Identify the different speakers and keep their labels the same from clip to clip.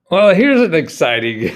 Speaker 1: Well, here's an exciting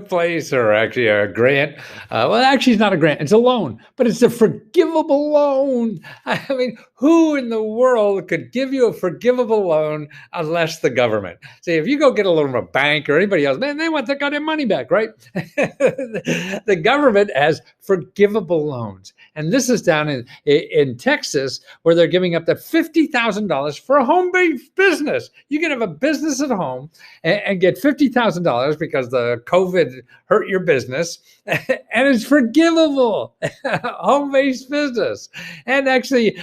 Speaker 1: place, or actually a grant. Well, actually, it's not a grant; it's a loan, but it's a forgivable loan. I mean, who in the world could give you a forgivable loan unless the government? See, if you go get a loan from a bank or anybody else, man, they want their goddamn money back, right? The government has forgivable loans, and this is down in Texas, where they're giving up to $50,000 for a home-based business. You can have a business at home and get $50,000 because the COVID hurt your business, and it's forgivable. Home-based business, and actually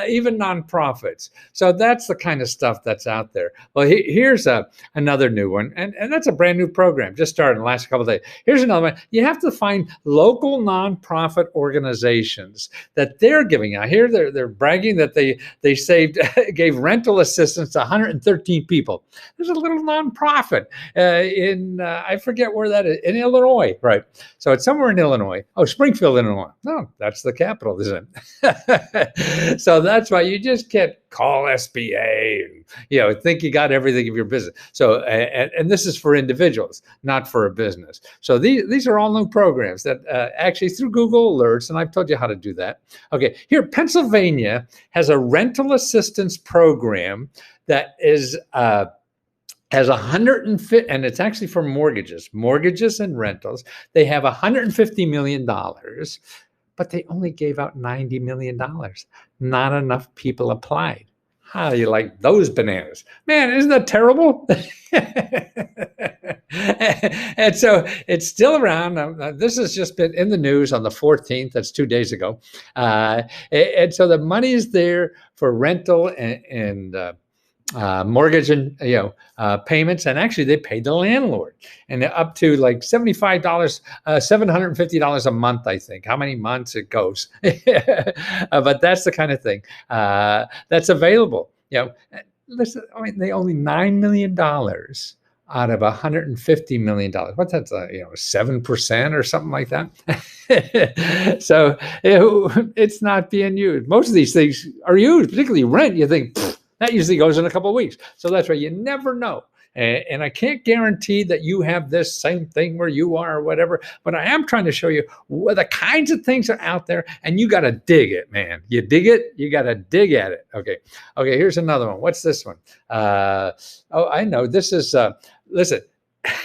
Speaker 1: even nonprofits. So that's the kind of stuff that's out there. Well, here's another new one, and that's a brand new program, just started in the last couple of days. Here's another one. You have to find local nonprofit organizations that they're giving out. Here they're bragging that they saved gave rental assistance to 113 people. There's a little nonprofit in I forget where that is, in Illinois, right? So it's somewhere in Illinois. Oh, Springfield, Illinois. No, that's the capital, isn't it? So that's why you just can't call SBA and think you got everything of your business. So and this is for individuals, not for a business. So these are all new programs that actually through Google Alerts, and I've told you how to do that. Okay, here Pennsylvania has a rental assistance program that is has 150, and it's actually for mortgages and rentals. They have $150 million, but they only gave out $90 million. Not enough people applied. How do you like those bananas? Man, isn't that terrible? And so it's still around. This has just been in the news on the 14th. That's 2 days ago. And so the money is there for rental and mortgage and payments, and actually they paid the landlord, and up to like $75, $750 a month, I think. How many months it goes, but that's the kind of thing that's available. Listen, I mean, they only $9 million out of $150 million. What's that? 7% or something like that. So it's not being used. Most of these things are used, particularly rent. You think that usually goes in a couple of weeks. So that's why you never know. And I can't guarantee that you have this same thing where you are or whatever, but I am trying to show you what the kinds of things are out there, and you got to dig it, man. You dig it, you got to dig at it. Okay, here's another one. What's this one? I know. This is, listen,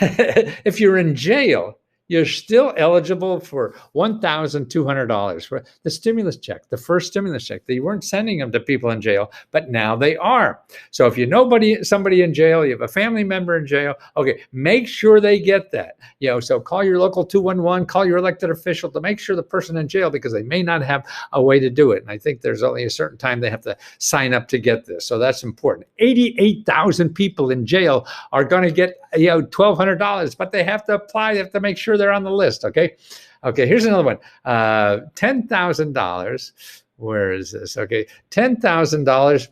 Speaker 1: if you're in jail, you're still eligible for $1,200 for the stimulus check, the first stimulus check. They weren't sending them to people in jail, but now they are. So if you know somebody in jail, you have a family member in jail, okay, make sure they get that. So call your local 211, call your elected official to make sure the person in jail, because they may not have a way to do it. And I think there's only a certain time they have to sign up to get this. So that's important. 88,000 people in jail are going to get $1,200, but they have to apply. They have to make sure they're on the list. Okay, here's another one. $10,000. Where is this? Okay, $10,000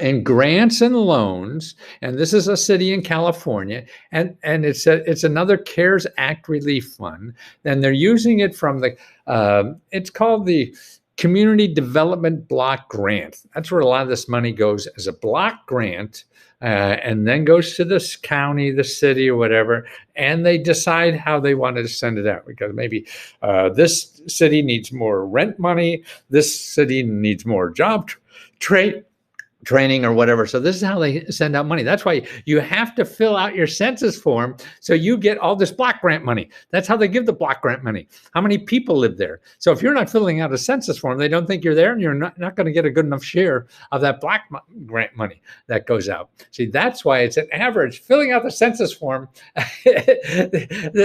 Speaker 1: in grants and loans, and this is a city in California, and it's another CARES Act relief fund, and they're using it from the it's called the Community Development Block Grant. That's where a lot of this money goes as a block grant. And then goes to this county, the city, or whatever, and they decide how they want to send it out, because maybe this city needs more rent money, this city needs more job training or whatever. So this is how they send out money. That's why you have to fill out your census form so you get all this block grant money. That's how they give the block grant money. How many people live there? So if you're not filling out a census form, they don't think you're there, and you're not going to get a good enough share of that block grant money that goes out. See, that's why it's an average. Filling out the census form,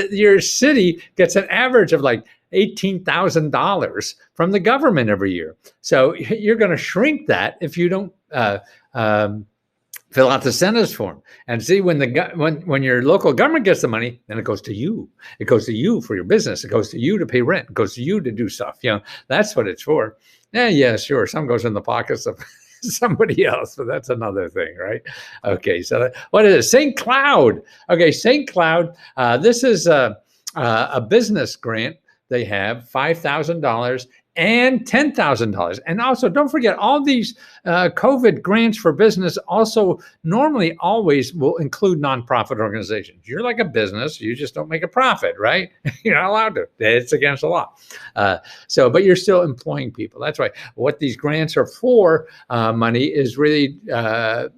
Speaker 1: your city gets an average of like $18,000 from the government every year. So you're going to shrink that if you don't fill out the census form. And see, when your local government gets the money, then it goes to you. It goes to you for your business. It goes to you to pay rent. It goes to you to do stuff. That's what it's for. Yeah, sure. Some goes in the pockets of somebody else, but that's another thing, right? Okay, so what is it? St. Cloud. Okay, St. Cloud. This is a business grant. They have $5,000, and $10,000. And also, don't forget, all these COVID grants for business also normally always will include nonprofit organizations. You're like a business, you just don't make a profit, right? You're not allowed to. It's against the law. But you're still employing people. That's why what these grants are for, money, is really to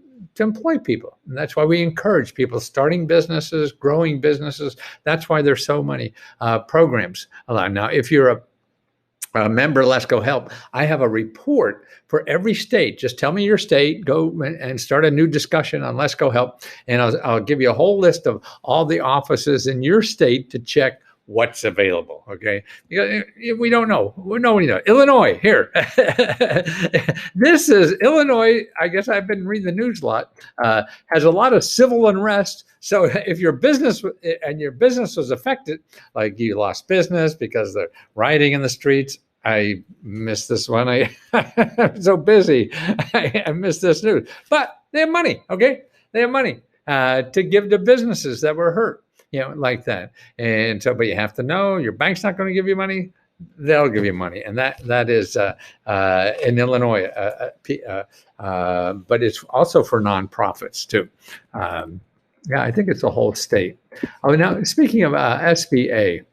Speaker 1: employ people. And that's why we encourage people starting businesses, growing businesses. That's why there's so many programs allowed. Now, if you're a member, Let's Go Help, I have a report for every state. Just tell me your state, go and start a new discussion on Let's Go Help. And I'll give you a whole list of all the offices in your state to check what's available. Okay. We don't know. Nobody knows. Illinois, here. This is Illinois. I guess I've been reading the news a lot, has a lot of civil unrest. So if your business was affected, like you lost business because they're rioting in the streets. I missed this one. I'm so busy. I missed this news. But they have money. Okay. They have money to give to businesses that were hurt. Like that. And so, but you have to know your bank's not going to give you money. They'll give you money. And that is in Illinois, but it's also for nonprofits too. Yeah, I think it's a whole state. Oh, now speaking of SBA,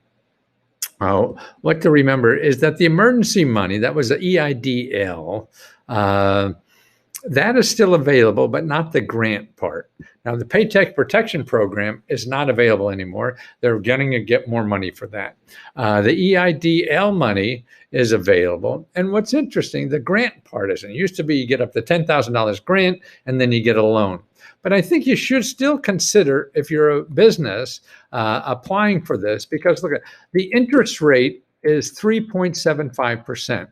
Speaker 1: what to remember is that the emergency money, that was the EIDL, that is still available, but not the grant part. Now, the Paycheck Protection Program is not available anymore. They're going to get more money for that. The EIDL money is available. And what's interesting, the grant part isn't. It used to be you get up to $10,000 grant, and then you get a loan. But I think you should still consider, if you're a business, applying for this, because look, the interest rate is 3.75%.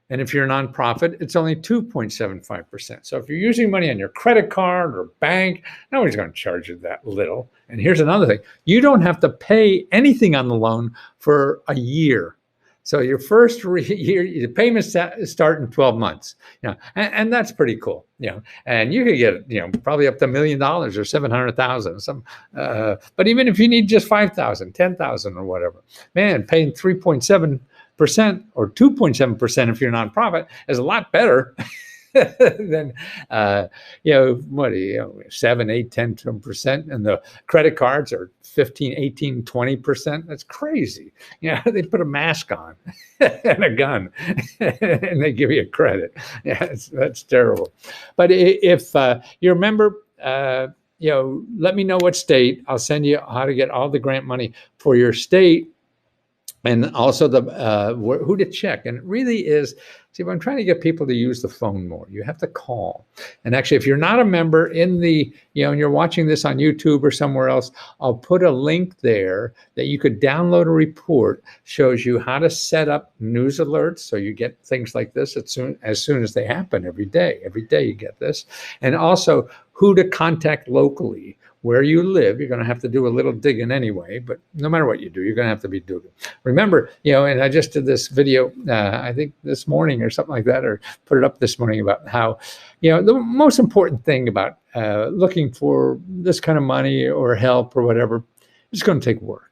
Speaker 1: And if you're a nonprofit, it's only 2.75%. So if you're using money on your credit card or bank, nobody's going to charge you that little. And here's another thing. You don't have to pay anything on the loan for a year. So your first year, the payments start in 12 months. And that's pretty cool. And you could get, probably up to $1 million or 700,000. But even if you need just 5,000, 10,000 or whatever, man, paying 3.7% or 2.7% if you're a nonprofit is a lot better than 7, 8, 10%, and the credit cards are 15, 18, 20%. That's crazy. They put a mask on and a gun and they give you a credit. That's terrible. But if you're a member, let me know what state. I'll send you how to get all the grant money for your state. And also who to check. And it really is, see, I'm trying to get people to use the phone more. You have to call. And actually, if you're not a member and you're watching this on YouTube or somewhere else, I'll put a link there that you could download a report, shows you how to set up news alerts. So you get things like this as soon as they happen every day. Every day you get this. And also who to contact locally. Where you live, you're going to have to do a little digging anyway, but no matter what you do, you're going to have to be doing. Remember, and I just did this video, I think this morning or something like that, or put it up this morning about how, the most important thing about looking for this kind of money or help or whatever, it's going to take work.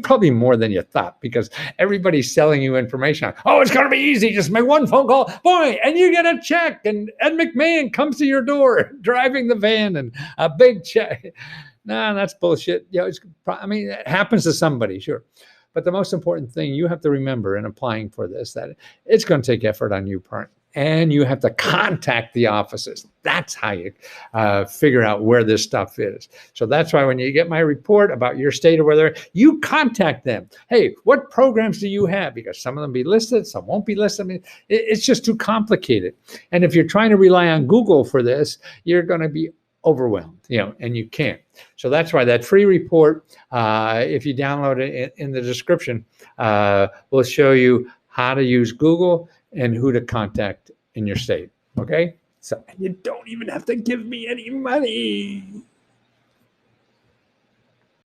Speaker 1: Probably more than you thought, because everybody's selling you information. Oh, it's going to be easy. Just make one phone call, boy, and you get a check. And Ed McMahon comes to your door driving the van and a big check. No, that's bullshit. It happens to somebody, sure. But the most important thing you have to remember in applying for this, that it's going to take effort on your part. And you have to contact the offices. That's how you figure out where this stuff is. So that's why when you get my report about your state or whether, you contact them. Hey, what programs do you have? Because some of them be listed, some won't be listed. It's just too complicated. And if you're trying to rely on Google for this, you're going to be overwhelmed, and you can't. So that's why that free report, if you download it in the description, will show you how to use Google and who to contact in your state. Okay? So you don't even have to give me any money.